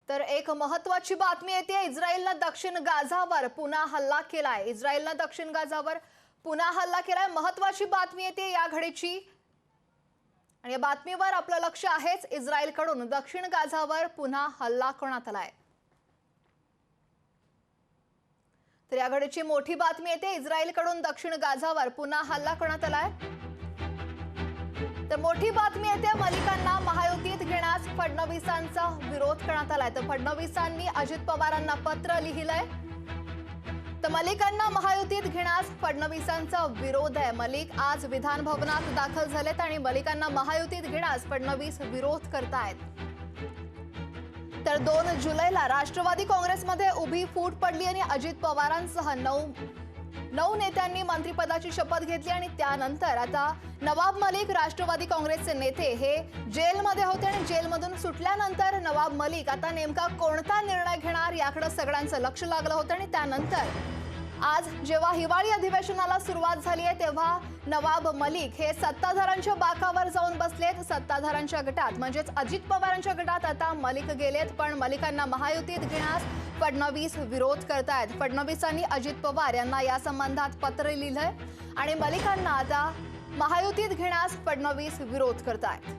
तर एक महत्त्वाची बातमी येते। इस्रायलने दक्षिण गाझावर पुन्हा हल्ला केलाय। इस्रायलने दक्षिण गाझावर पुन्हा हल्ला केलाय। महत्त्वाची बातमी येते या घडीची आणि या बातमीवर आपलं लक्ष आहेच। इस्रायलकडून दक्षिण गाझावर पुन्हा हल्ला करण्यात आलाय। तर या घडीची मोठी बातमी येते। इस्रायलकडून दक्षिण गाझावर पुन्हा हल्ला करण्यात आलाय। तर मोठी बातमी येते, मलिकांना महायुतीत घेण्यास फडणवीसांचा विरोध करण्यात आलाय। तर फडणवीसांनी अजित पवारांना पत्र लिहिलंय। तर मलिकांना महायुतीत घेण्यास फडणवीसांचा विरोध आहे। मलिक आज विधान भवनात दाखल झालेत आणि मलिकांना महायुतीत घेण्यास फडणवीस विरोध करतायत। तर 2 जुलैला राष्ट्रवादी काँग्रेसमध्ये उभी फूट पडली आणि अजित पवारांसह 9 नेत्यांनी मंत्रिपदाची शपथ घेतली आणि त्यानंतर आता नवाब मलिक राष्ट्रवादी काँग्रेसचे नेते हे जेलमध्ये होते आणि जेलमधून सुटल्यानंतर नवाब मलिक आता नेमका कोणता निर्णय घेणार याकडे सगळ्यांचं लक्ष लागलं होतं। आणि त्यानंतर आज जेव्हा हिवाळी अधिवेशनाला सुरुवात झाली आहे तेव्हा नवाब मलिक हे सत्ताधाऱ्यांच्या बाकावर जाऊन बसलेत। सत्ताधाऱ्यांच्या गटात म्हणजेच अजित पवारांच्या गटात आता मलिक गेलेत, पण मलिकांना महायुतीत घेण्यास फडणवीस विरोध करतायत। फडणवीसांनी अजित पवार यांना या संबंधात पत्र लिहिलंय आणि मलिकांना आता महायुतीत घेण्यास फडणवीस विरोध करतायत।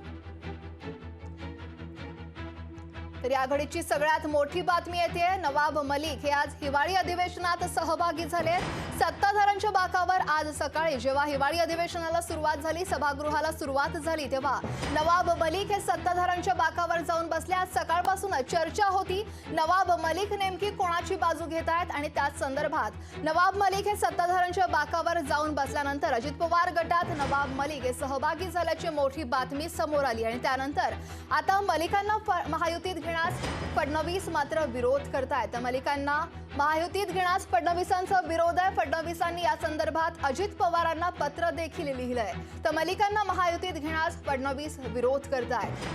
तर या घडीची सगळ्यात मोठी बातमी येते, नवाब मलिक हे आज हिवाळी अधिवेशनात सहभागी झाले। सत्ताधाऱ्यांच्या बाकावर आज सकाळी जेव्हा हिवाळी अधिवेशनाला सुरुवात झाली, सभागृहाला सुरुवात झाली, तेव्हा नवाब मलिक हे सत्ताधाऱ्यांच्या बाकावर जाऊन बसले। आज सकाळपासून चर्चा होती नवाब मलिक नेमकी कोणाची बाजू घेत आहेत आणि त्याच संदर्भात नवाब मलिक हे सत्ताधाऱ्यांच्या बाकावर जाऊन बसल्यानंतर अजित पवार गटात नवाब मलिक हे सहभागी झाल्याची मोठी बातमी समोर आली आणि त्यानंतर आता मलिकांना महायुतीत घेण्यास फडणवीस मात्र विरोध करतायत। मलिकांना महायुतीत घेण्यास फडणवीसांचा विरोध आहे। फडणवीसांनी या संदर्भात अजित पवारांना पत्र देखील लिहिलंय। तर मलिकांना महायुतीत घेण्यास फडणवीस विरोध करतायत।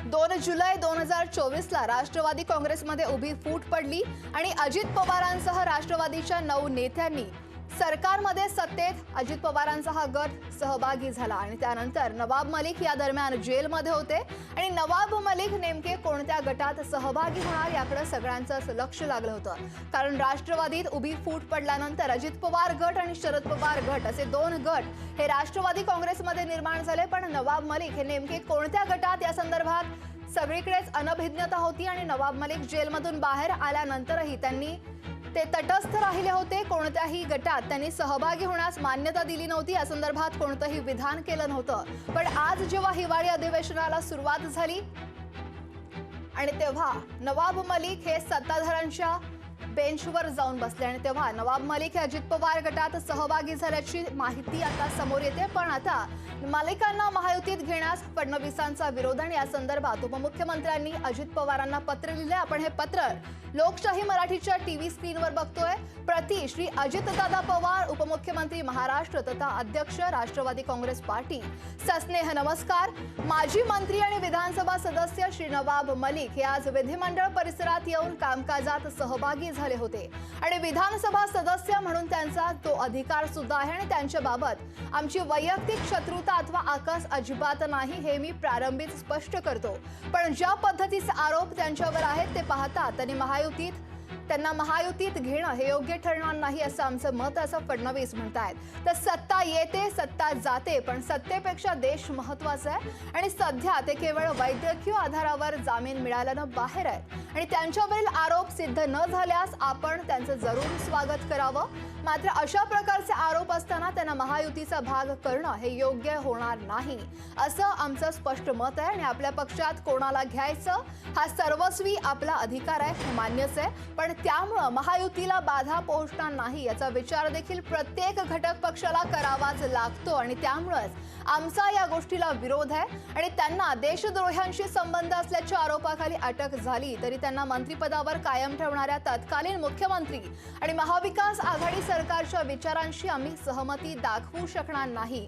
2 जुलै 2024 ला राष्ट्रवादी काँग्रेसमध्ये उभी फूट पडली आणि अजित पवारांसह राष्ट्रवादीच्या 9 नेत्यांनी सरकारमध्ये सत्तेत अजित पवारांचा हा गट सहभागी झाला आणि त्यानंतर नवाब मलिक या दरम्यान जेलमध्ये होते आणि नवाब मलिक नेमके कोणत्या गटात सहभागी होणार याकडे सगळ्यांचं लक्ष लागलं होतं। कारण राष्ट्रवादीत उभी फूट पडल्यानंतर अजित पवार गट आणि शरद पवार गट असे 2 गट हे राष्ट्रवादी काँग्रेसमध्ये निर्माण झाले, पण नवाब मलिक हे नेमके कोणत्या गटात या संदर्भात सगळीकडेच अनभिज्ञता होती आणि नवाब मलिक जेलमधून बाहेर आल्यानंतरही त्यांनी ते तटस्थ राहिले होते। कोणत्याही गटात त्यांनी सहभागी होण्यास मान्यता दिली नव्हती, या संदर्भात कोणतंही विधान केलं नव्हतं। पण आज जेव्हा हिवाळी अधिवेशनाला सुरुवात झाली आणि तेव्हा नवाब मलिक हे सत्ताधाऱ्यांच्या बेंचवर जाऊन बसले आणि तेव्हा नवाब मलिक हे अजित पवार गटात सहभागी झाल्याची माहिती आता समोर येते। पण आता मलिकांना महायुतीत घेण्यास फडणवीसांचा विरोध आणि या संदर्भात उपमुख्यमंत्र्यांनी अजित पवारांना पत्र लिहिले। आपण हे पत्र लोकशाही मराठीच्या टीव्ही स्क्रीनवर बघतोय। प्रति श्री अजितदादा पवार, उपमुख्यमंत्री महाराष्ट्र तथा अध्यक्ष राष्ट्रवादी काँग्रेस पार्टी, सस्नेह नमस्कार। माजी मंत्री आणि विधानसभा सदस्य श्री नवाब मलिक हे आज विधिमंडळ परिसरात येऊन कामकाजात सहभागी झाले होते आणि विधानसभा सदस्य म्हणून त्यांचा तो अधिकार सुद्धा आहे आणि त्यांच्याबाबत आमची वैयक्तिक शत्रुता अथवा आकस अजिबात नाही, हे मी प्रारंभीच स्पष्ट करतो। पण ज्या पद्धतीचे आरोप त्यांच्यावर आहेत ते पाहता त्यांना महायुतीत घेणं हे योग्य ठरणार नाही असं आमचं मत, असं फडणवीस म्हणतायत। तर सत्ता येते सत्ता जाते, पण सत्तेपेक्षा देश महत्त्वाचा आहे आणि सध्या ते केवळ वैद्यकीय आधारावर जामीन मिळाल्यानं बाहेर आहेत आणि त्यांच्यावरील आरोप सिद्ध न झाल्यास आपण त्यांचं जरूर स्वागत करावं। मात्र अशा प्रकारचे आरोप असताना त्यांना महायुतीचा भाग करणं हे योग्य होणार नाही असं आमचं स्पष्ट मत आहे आणि आपल्या पक्षात कोणाला घ्यायचं हा सर्वस्वी आपला अधिकार आहे, हे मान्यच आहे, पण त्यामुळे महायुतीला बाधा पोहोचणार नाही याचा विचार देखील प्रत्येक घटक पक्षाला करावाच लागतो आणि त्यामुळेच आमचा या गोष्टीला विरोध आहे। आणि त्यांना देशद्रोह्यांशी संबंध असल्याच्या आरोपाखाली अटक झाली तरी त्यांना मंत्रिपदावर कायम ठेवणाऱ्या तत्कालीन मुख्यमंत्री आणि महाविकास आघाडी सरकारच्या विचारांशी आम्ही सहमती दाखवू शकणार नाही।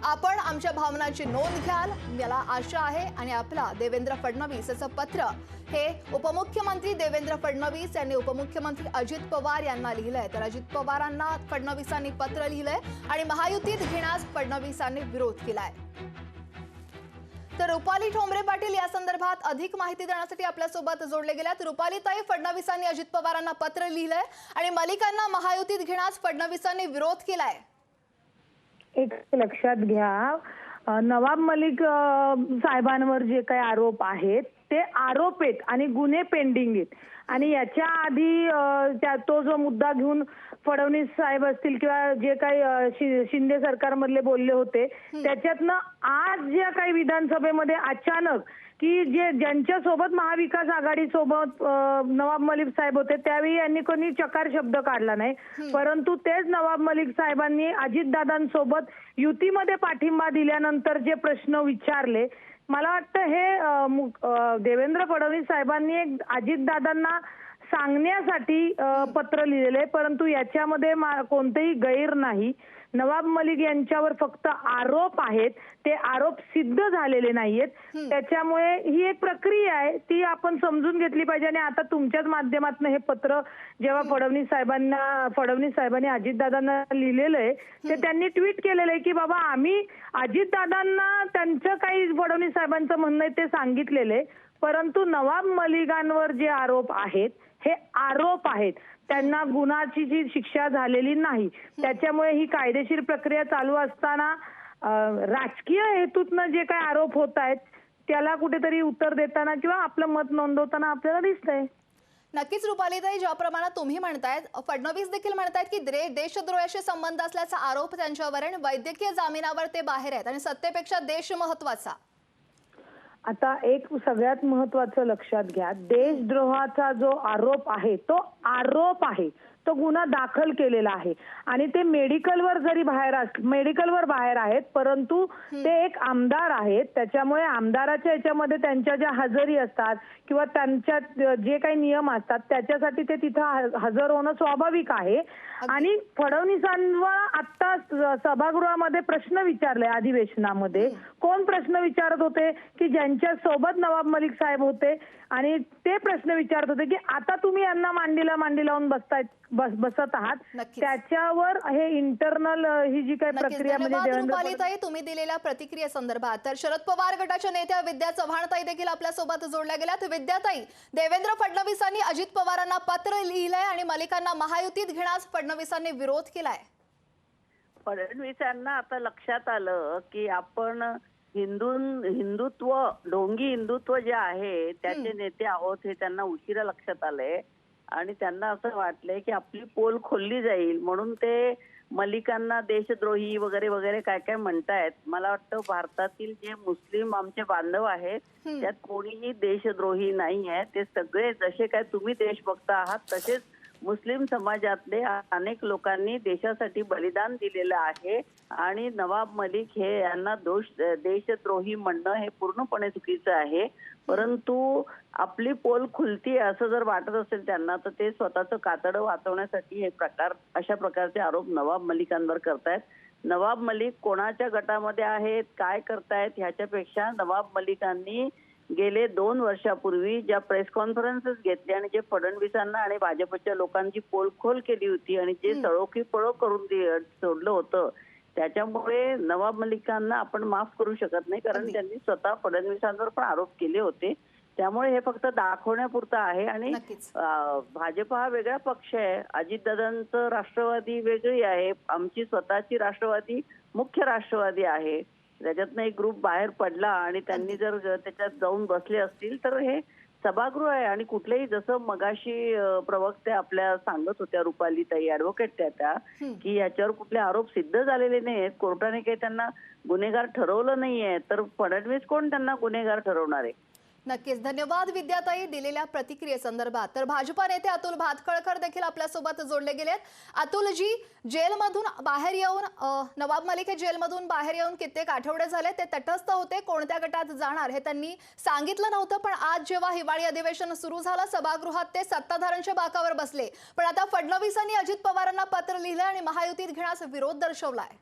आपण आमच्या भावनांची नोंद घ्याल, मला आशा आहे। आणि आपला देवेंद्र फडणवीस याचं पत्र हे उपमुख्यमंत्री देवेंद्र फडणवीस यांनी उपमुख्यमंत्री अजित पवार यांना लिहिलंय। तर अजित पवारांना फडणवीसांनी पत्र लिहिलंय आणि महायुतीत घेण्यास फडणवीसांनी विरोध केलाय। तर रुपाली ठोंबरे पाटील या संदर्भात अधिक माहिती देण्यासाठी आपल्यासोबत जोडले गेल्यात। रुपालीताई, फडणवीसांनी अजित पवारांना पत्र लिहिलंय आणि मलिकांना महायुतीत घेण्यास फडणवीसांनी विरोध केलाय। एक लक्षात घ्या, नवाब मलिक साहेबांवर जे काही आरोप आहेत ते आरोप आहेत आणि गुन्हे पेंडिंग आहेत आणि याच्या आधी तो जो मुद्दा घेऊन फडणवीस साहेब असतील किंवा जे काही शिंदे सरकारमधले बोलले होते त्याच्यातनं आज ज्या काही विधानसभेमध्ये अचानक की ज्यांच्या सोबत महाविकास आघाडी सोबत नवाब मलिक साहेब होते त्यावेळी यांनी कोणी चकार शब्द काढला नाही, परंतु तेच नवाब मलिक साहेबांनी अजितदादांसोबत युतीमध्ये पाठिंबा दिल्यानंतर जे प्रश्न विचारले, मला वाटतं हे देवेंद्र फडणवीस साहेबांनी अजितदादांना सांगण्यासाठी पत्र लिहिलेले, परंतु याच्यामध्ये कोणतेही गैर नाही। नवाब मलिक यांच्यावर फक्त आरोप आहेत, ते आरोप सिद्ध झालेले नाहीयेत, त्याच्यामुळे ही एक प्रक्रिया आहे ती आपण समजून घेतली पाहिजे। आणि आता तुमच्याच माध्यमातून हे पत्र जेव्हा फडणवीस साहेबांनी अजितदादांना लिहिलेलं आहे ते त्यांनी ट्विट केलेलं आहे की बाबा आम्ही अजितदादांना त्यांचं काही फडणवीस साहेबांचं म्हणणं आहे ते सांगितलेलं आहे, परंतु नवाब मलिकांवर जे आरोप आहेत हे आरोप आहेत, त्यांना गुन्ह्याची जी शिक्षा झालेली नाही, त्याच्यामुळे ही कायदेशीर प्रक्रिया चालू असताना राजकीय हेतूतनं जे काही आरोप होत आहेत त्याला कुठेतरी उत्तर देताना किंवा आपलं मत नोंदवताना आपल्याला दिसतंय। नक्कीच रुपालीताई, ज्या प्रमाणात तुम्ही म्हणतायत, फडणवीस देखील म्हणतायत की देशद्रोहाशी संबंध असल्याचा आरोप त्यांच्यावर आहे, वैद्यकीय जामिनावर ते बाहेर आहेत आणि सत्तेपेक्षा देश महत्वाचा। आता एक सगळ्यात महत्वाचं लक्षात घ्या, देशद्रोहाचा जो आरोप आहे तो आरोप आहे, तो गुन्हा दाखल केलेला आहे आणि ते मेडिकलवर बाहेर आहेत, परंतु ते एक आमदार आहेत, त्याच्यामुळे आमदाराच्या याच्यामध्ये त्यांच्या ज्या हजेरी असतात किंवा त्यांच्या जे काही नियम असतात त्याच्यासाठी ते तिथं हजर होणं स्वाभाविक आहे। आणि फडणवीसांवर आता सभागृहामध्ये प्रश्न विचारले, अधिवेशनामध्ये कोण प्रश्न विचारत होते की ज्यांच्या सोबत नवाब मलिक साहेब होते आणि ते प्रश्न विचारत होते की आता तुम्ही यांना मांडी लावून बसत आहात, त्याच्यावर हे इंटरनल ही जी काही प्रक्रिया रुपालीताई, तुम्ही दिलेल्या प्रतिक्रियेसंदर्भात तर शरद पवार गटाच्या नेत्या विद्या चव्हाणताई देखील आपल्यासोबत जोडल्या गेल्यात। विद्याताई, देवेंद्र फडणवीसांनी अजित पवारांना पत्र लिहिलंय आणि मलिकांना महायुतीत घेण्यास फडणवीसांनी विरोध केलाय। फडणवीसांना आता लक्षात आलं की आपण हिंदुत्व, ढोंगी हिंदुत्व जे आहे त्याचे नेते आहोत हे त्यांना उशिरा लक्षात आलंय आणि त्यांना असं वाटलंय की आपली पोल खोलली जाईल म्हणून ते मलिकांना देशद्रोही वगैरे वगैरे काय काय म्हणतायत। मला वाटतं भारतातील जे मुस्लिम आमचे बांधव आहेत त्यात कोणीही देशद्रोही नाही आहे, ते सगळे जसे काय तुम्ही देशभक्त आहात तसेच मुस्लिम समाजातले अनेक लोकांनी देशासाठी बलिदान दिलेलं आहे आणि नवाब मलिक हे यांना देशद्रोही म्हणणं हे पूर्णपणे चुकीचं आहे। परंतु आपली पोल खुलती असं जर वाटत असेल त्यांना तर ते स्वतःचं कातडं वाचवण्यासाठी अशा प्रकारचे आरोप नवाब मलिकांवर करतायत। नवाब मलिक कोणाच्या गटामध्ये आहेत, काय करतायत ह्याच्यापेक्षा नवाब मलिकांनी गेले 2 वर्षापूर्वी ज्या प्रेस कॉन्फरन्सेस घेतल्या आणि जे फडणवीसांना आणि भाजपच्या लोकांची पोलखोल केली होती आणि जे सळोखी पळो करून सोडलं होतं त्याच्यामुळे नवाब मलिकांना आपण माफ करू शकत नाही, कारण त्यांनी स्वतः फडणवीसांवर पण आरोप केले होते। त्यामुळे हे फक्त दाखवण्यापुरतं आहे आणि भाजप हा वेगळा पक्ष आहे, अजितदादांचं राष्ट्रवादी वेगळी आहे, आमची स्वतःची राष्ट्रवादी मुख्य राष्ट्रवादी आहे। त्याच्यातनं एक ग्रुप बाहेर पडला आणि त्यांनी जर त्याच्यात जाऊन बसले असतील तर हे सभागृह आहे आणि कुठलेही जसं मगाशी प्रवक्ते आपल्या सांगत होत्या रुपालीताई ऍडव्होकेट त्या की याच्यावर कुठले आरोप सिद्ध झालेले नाहीत, कोर्टाने काही त्यांना गुन्हेगार ठरवलं नाहीये, तर फडणवीस कोण त्यांना गुन्हेगार ठरवणार आहे? नक्कीच, धन्यवाद विद्याताई दिलेल्या प्रतिक्रियेसंदर्भात। तर भाजपा नेते अतुल भातखळकर देखील आपल्यासोबत जोडले गेलेत। अतुलजी, जेलमधून बाहेर येऊन नवाब मलिक हे जेलमधून बाहेर येऊन कित्येक आठवडे झाले, ते तटस्थ होते, कोणत्या गटात जाणार हे त्यांनी सांगितलं नव्हतं, पण आज जेव्हा हिवाळी अधिवेशन सुरू झालं सभागृहात ते सत्ताधाऱ्यांच्या बाकावर बसले, पण आता फडणवीसांनी अजित पवारांना पत्र लिहिलं आणि महायुतीत घेण्यास विरोध दर्शवलाय।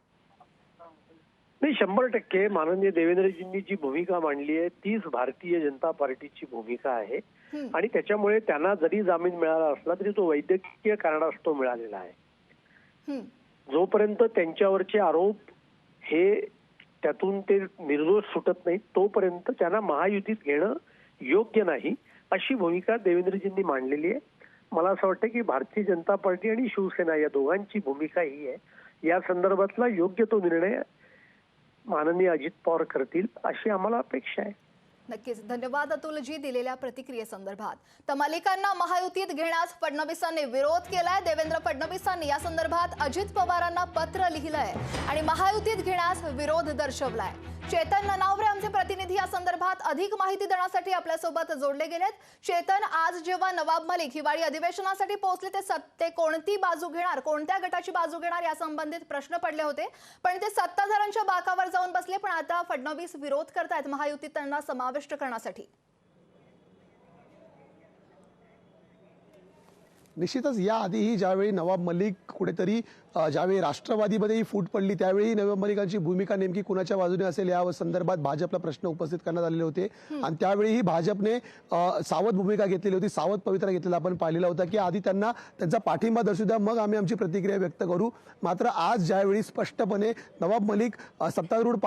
नाही, 100% माननीय देवेंद्रजींनी जी भूमिका मांडली आहे तीच भारतीय जनता पार्टीची भूमिका आहे आणि त्याच्यामुळे त्यांना जरी जामीन मिळाला असला तरी तो वैद्यकीय कारणास्तव मिळालेला आहे। जोपर्यंत त्यांच्यावरचे आरोप हे त्यातून ते निर्दोष सुटत नाहीत तोपर्यंत त्यांना महायुतीत घेणं योग्य नाही अशी भूमिका देवेंद्रजींनी मांडलेली आहे. मला असं वाटतं की भारतीय जनता पार्टी आणि शिवसेना या दोघांची भूमिका ही आहे. या संदर्भातला योग्य तो निर्णय माननीय अजित पवार करतील अशी आम्हाला अपेक्षा आहे. नक्कीच. धन्यवाद अतुलजी दिलेल्या प्रतिक्रियेसंदर्भात. तर मलिकांना महायुतीत घेण्यास फडणवीसांनी विरोध केलाय. देवेंद्र फडणवीसांनी या संदर्भात अजित पवारांना पत्र लिहिलंय आणि महायुतीत घेण्यास विरोध दर्शवलाय. चेतन ननावरे आमचे प्रतिनिधी या संदर्भात अधिक माहिती देण्यासाठी आपल्यासोबत जोडले गेलेत. चेतन, आज जेव्हा नवाब मलिक हिवाळी अधिवेशनासाठी पोहोचले ते कोणती बाजू घेणार, कोणत्या गटाची बाजू घेणार या संबंधित प्रश्न पडले होते, पण ते सत्ताधाऱ्यांच्या बाकावर जाऊन बसले. पण आता फडणवीस विरोध करतायत महायुतीत त्यांना समाविष्ट करण्यासाठी. निश्चितच याआधीही ज्यावेळी नवाब मलिक कुठेतरी ज्यावेळी राष्ट्रवादीमध्ये फूट पडली त्यावेळी नवाब मलिकांची भूमिका नेमकी कुणाच्या बाजूने असेल या संदर्भात भाजपला प्रश्न उपस्थित करण्यात आलेले होते आणि त्यावेळीही भाजपने सावध भूमिका घेतलेली होती, सावध पवित्रा घेतलेला आपण पाहिलेला होता की आधी त्यांना त्यांचा पाठिंबा दर्शवू द्या, मग आम्ही आमची प्रतिक्रिया व्यक्त करू. मात्र आज ज्यावेळी स्पष्टपणे नवाब मलिक सत्तारूढ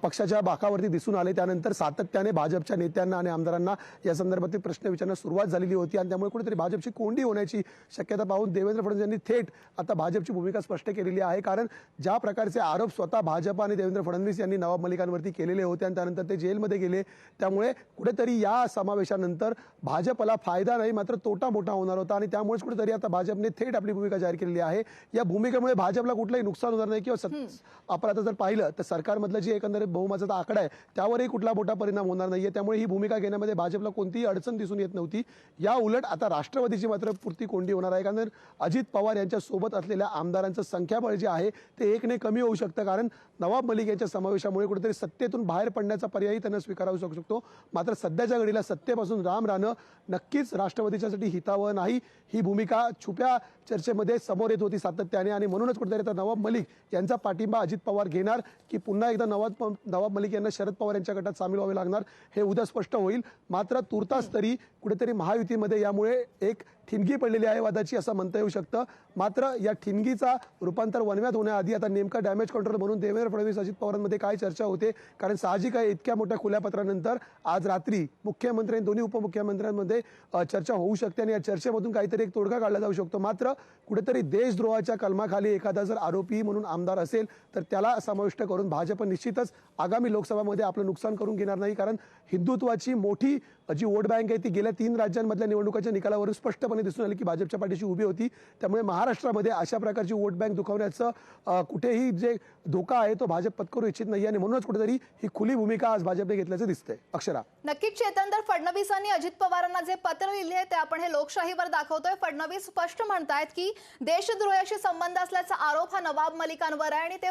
पक्षाच्या बाकावरती दिसून आले त्यानंतर सातत्याने भाजपच्या नेत्यांना आणि आमदारांना या संदर्भातील प्रश्न विचारण्यास सुरुवात झालेली होती आणि त्यामुळे कुठेतरी भाजपची कोंडी होण्याची शक्यता पाहून देवेंद्र फडणवीस यांनी थेट आता भाजपची भूमिका स्पष्ट केलेली आहे. कारण ज्या प्रकारचे आरोप स्वतः भाजप आणि देवेंद्र फडणवीस यांनी नवाब मलिकांवरती केलेले होते आणि त्यानंतर ते जेलमध्ये गेले, त्यामुळे कुठेतरी या समावेशानंतर भाजपला फायदा नाही मात्र तोटा मोठा होणार होता आणि त्यामुळेच कुठेतरी आता भाजपने थेट आपली भूमिका जाहीर केलेली आहे. या भूमिकेमुळे भाजपला कुठलंही नुकसान होणार नाही किंवा आपण आता जर पाहिलं तर सरकारमधलं जे एकंदरीत बहुमताचा आकडा आहे त्यावरही कुठला मोठा परिणाम होणार नाहीये. त्यामुळे ही भूमिका घेण्यामध्ये भाजपला कोणतीही अडचण दिसून येत नव्हती. या उलट आता राष्ट्रवादीची मात्र पुरती कोंडी होणार आहे. कारण अजित पवार यांच्या सोबत असलेल्या आमदारांचं संख्याबळ जे आहे ते एकने कमी होऊ शकतं. कारण नवाब मलिक यांच्या समावेशामुळे कुठेतरी सत्तेतून बाहेर पडण्याचा पर्यायही त्यांना स्वीकारावू शकतो. मात्र सध्याच्या घडीला सत्तेपासून राम राहणं नक्कीच राष्ट्रवादीच्यासाठी हितावह नाही. ही भूमिका छुप्या चर्चेमध्ये समोर येत होती सातत्याने आणि म्हणूनच कुठेतरी आता नवाब मलिक यांचा पाठिंबा अजित पवार घेणार की पुन्हा एकदा नवाब मलिक यांना शरद पवार यांच्या गटात सामील व्हावे लागणार हे उद्या स्पष्ट होईल. मात्र तुर्तास तरी कुठेतरी महायुतीमध्ये यामुळे एक ठिणगी पडलेली आहे वादाची असं म्हणता येऊ शकतं. मात्र या ठिणगीचा रूपांतर वणव्यात होण्याआधी आता नेमका डॅमेज कंट्रोल म्हणून देवेंद्र फडणवीस अजित पवारांमध्ये काय चर्चा होते, कारण साहजिक आहे इतक्या मोठ्या खुल्या पत्रानंतर आज रात्री मुख्यमंत्री आणि दोन्ही उपमुख्यमंत्र्यांमध्ये चर्चा होऊ शकते आणि या चर्चेमधून काहीतरी एक तोडगा काढला जाऊ शकतो. मात्र कुठेतरी देशद्रोहाच्या कलमाखाली एखादा जर आरोपी म्हणून आमदार असेल तर त्याला समाविष्ट करून भाजप निश्चितच आगामी लोकसभामध्ये आपलं नुकसान करून घेणार नाही. कारण हिंदुत्वाची मोठी जी वोट बँक आहे ती गेल्या 3 राज्यांमधल्या निवडणुकाच्या निकालावरून स्पष्टपणे दिसून आली की भाजपच्या पाठीशी उभी होती. त्यामुळे महाराष्ट्रामध्ये अशा प्रकारची वोट बँक दुखावण्याचं कुठेही जे धोका आहे तो भाजप पत्करू इच्छित नाही आणि म्हणूनच कुठेतरी ही खुली भूमिका आज भाजपने घेतल्याचं दिसतंय. अक्षरा, नक्कीच चेतन, तर फडणवीसांनी अजित पवारांना जे पत्र लिहिले ते आपण हे लोकशाहीवर दाखवतोय. फडणवीस स्पष्ट म्हणतायत की देशद्रोहाशी संबंध असल्याचा आरोप हा नवाब मलिकांवर आहे आणि ते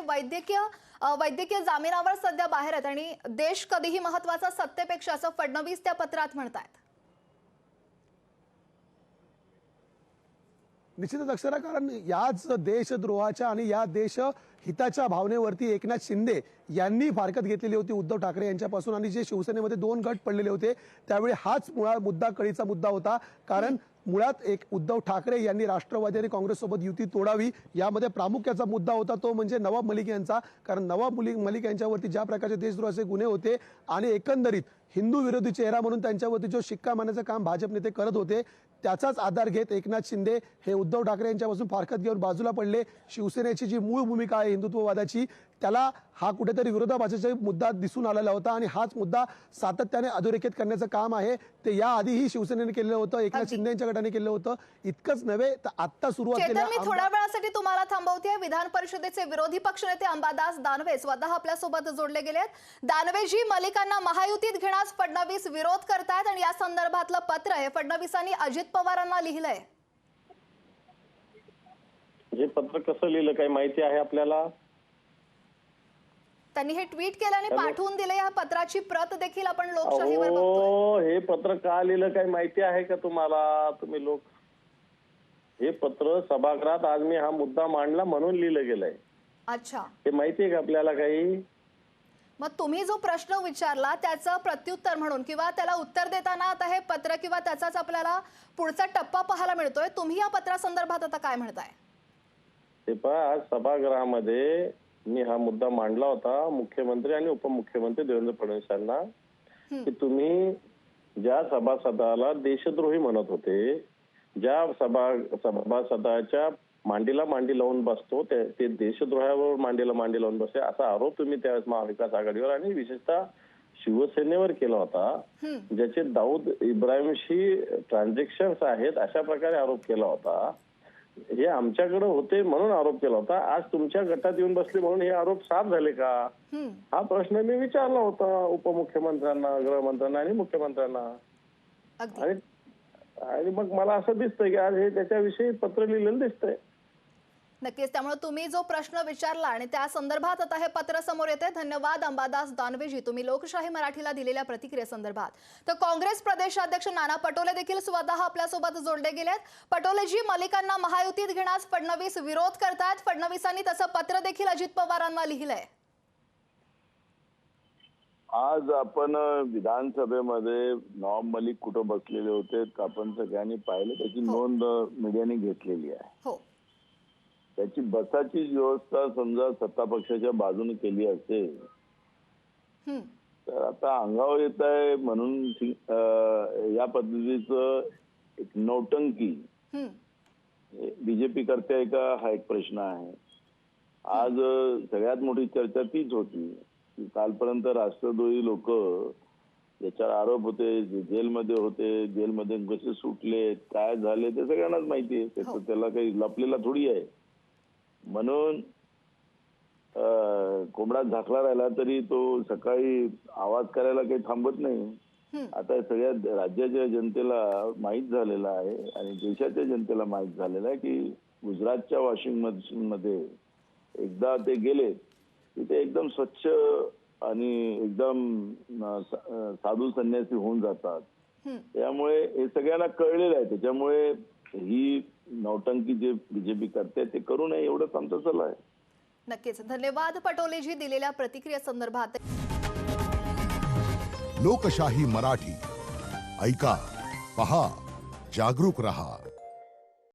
वैद्यकीय जामिनावर सध्या बाहेर आहेत आणि देश कधीही महत्वाचा सत्तेपेक्षा असं फडणवीस त्या पत्रात म्हणतायत. निश्चितच अक्षरा, कारण याच देशद्रोहाच्या आणि या देश हिताच्या भावनेवरती एकनाथ शिंदे यांनी फारकत घेतलेली होती उद्धव ठाकरे यांच्यापासून आणि जे शिवसेनेमध्ये 2 गट पडलेले होते त्यावेळी हाच मुळात कळीचा मुद्दा होता. कारण मुळात एक उद्धव ठाकरे यांनी राष्ट्रवादी आणि काँग्रेससोबत युती तोडावी यामध्ये प्रामुख्याचा मुद्दा होता तो म्हणजे नवाब मलिक यांचा. कारण नवाब मलिक यांच्यावरती ज्या प्रकारचे देशद्रोहाचे गुन्हे होते आणि एकंदरीत हिंदू विरोधी चेहरा म्हणून त्यांच्यावरती जो शिक्का मारण्याचं काम भाजप नेते करत होते त्याचाच आधार घेत एकनाथ शिंदे हे उद्धव ठाकरे यांच्यापासून फारकत घेऊन बाजूला पडले. शिवसेनेची जी मूळ भूमिका आहे हिंदुत्ववादाची त्याला हा कुठेतरी विरोधाभासाचा मुद्दा दिसून आलेला होता आणि हाच मुद्दा सातत्याने अधोरेखित करण्याचं काम आहे ते याआधीही शिवसेनेने केलेलं होतं, एकनाथ शिंदे यांच्या गटाने केलं होतं. इतकंच नव्हे तर आता सुरू असलेल्या मी थोड्या वेळासाठी तुम्हाला थांबवते. विधान परिषदेचे विरोधी पक्षनेते अंबादास दानवे स्वतः आपल्यासोबत जोडले गेलेत. दानवेजी, मलिकांना महायुतीत घेण्यास फडणवीस विरोध करतायत आणि या संदर्भातलं पत्र हे फडणवीसांनी अजित पवारांना लिहिलंय. हे पत्र कसं लिहिलं काही माहिती आहे आपल्याला? त्यांनी हे ट्विट केलं आणि पाठवून दिले. या पत्राची प्रत देखील आपण लोकशाहीवर बघतोय. हे पत्र का लिहिलं काही माहिती आहे का तुम्हाला? तुम्ही लोक हे पत्र सभागृहात आज मी हा मुद्दा मांडला म्हणून लिहिलं गेलंय. अच्छा, हे माहिती आहे का आपल्याला काही? मग तुम्ही जो प्रश्न विचारला त्याचं प्रत्युत्तर म्हणून किंवा त्याला उत्तर देताना आता हे पत्र किंवा त्याचाच आपल्याला पुढचा टप्पा पाहायला मिळतोय. तुम्ही या पत्रासंदर्भात आता काय म्हणताय? ते पहा, आज सभागृहामध्ये मी हा मुद्दा मांडला होता मुख्यमंत्री आणि उपमुख्यमंत्री देवेंद्र फडणवीस यांना की तुम्ही ज्या सभासदाला देशद्रोही म्हणत होते, ज्या सभासदाच्या मांडीला मांडी लावून बसतो ते देशद्रोहावर मांडीला मांडी लावून बसते असा आरोप तुम्ही त्यावेळेस महाविकास आघाडीवर आणि विशेषतः शिवसेनेवर केला होता, ज्याचे दाऊद इब्राहिमशी ट्रान्झॅक्शन्स आहेत अशा प्रकारे आरोप केला होता. हे आमच्याकडे होते म्हणून आरोप केला होता. आज तुमच्या गटात येऊन बसले म्हणून हे आरोप साफ झाले का, हा प्रश्न मी विचारला होता उपमुख्यमंत्र्यांना, गृहमंत्र्यांना आणि मुख्यमंत्र्यांना. आणि मग मला असं दिसतंय की आज हे त्याच्याविषयी पत्र लिहिलेलं दिसतंय. नक्कीच. त्यामुळे तुम्ही जो प्रश्न विचारला आणि त्या संदर्भात आता हे पत्र समोर येते. धन्यवाद अंबादास दानवेजी, तुम्ही लोकशाही मराठीला दिलेल्या प्रतिक्रियेसंदर्भात. तर काँग्रेस प्रदेशाध्यक्ष नाना पटोले देखील स्वतः आपल्यासोबत जोडले गेलेत. पटोलेजी, मलिकांना महायुतीत घेण्यास फडणवीस विरोध करतात. फडणवीसांनी तसं पत्र देखील अजित पवारांना लिहिलंय. आज आपण विधानसभेमध्ये नवाब मलिक कुठं बसलेले होते आपण सगळ्यांनी पाहिलं, त्याची नोंद मीडियाने घेतलेली आहे. हो. त्याची बसाची व्यवस्था समजा सत्ता पक्षाच्या बाजूने केली असेल तर आता अंगावर येत आहे म्हणून या पद्धतीचं एक नौटंकी बीजेपी करते आहे का, हा एक प्रश्न आहे. आज सगळ्यात मोठी चर्चा तीच होती की कालपर्यंत राष्ट्रद्रोही लोक याच्यावर आरोप होते, जे जेलमध्ये होते, जेलमध्ये कसे सुटले, काय झाले ते सगळ्यांनाच माहिती आहे. त्याचं त्याला काही लपलेला थोडी आहे. म्हणून कोंबडा झाकला राहिला तरी तो सकाळी आवाज करायला काही थांबत नाही. आता सगळ्या राज्याच्या जनतेला माहीत झालेलं आहे आणि देशाच्या जनतेला माहीत झालेलं आहे की गुजरातच्या वॉशिंग मशीन मध्ये एकदा ते गेले तिथे एकदम स्वच्छ आणि एकदम साधू संन्यासी होऊन जातात. त्यामुळे हे सगळ्यांना कळलेलं आहे. त्याच्यामुळे ही नौटंकी जे बीजेपी करते ते करू नये एवढंच आमचं सल्ला आहे. नक्कीच. धन्यवाद पटोलेजी दिलेल्या प्रतिक्रियेसंदर्भात. लोकशाही मराठी ऐका, पहा, जागरूक रहा.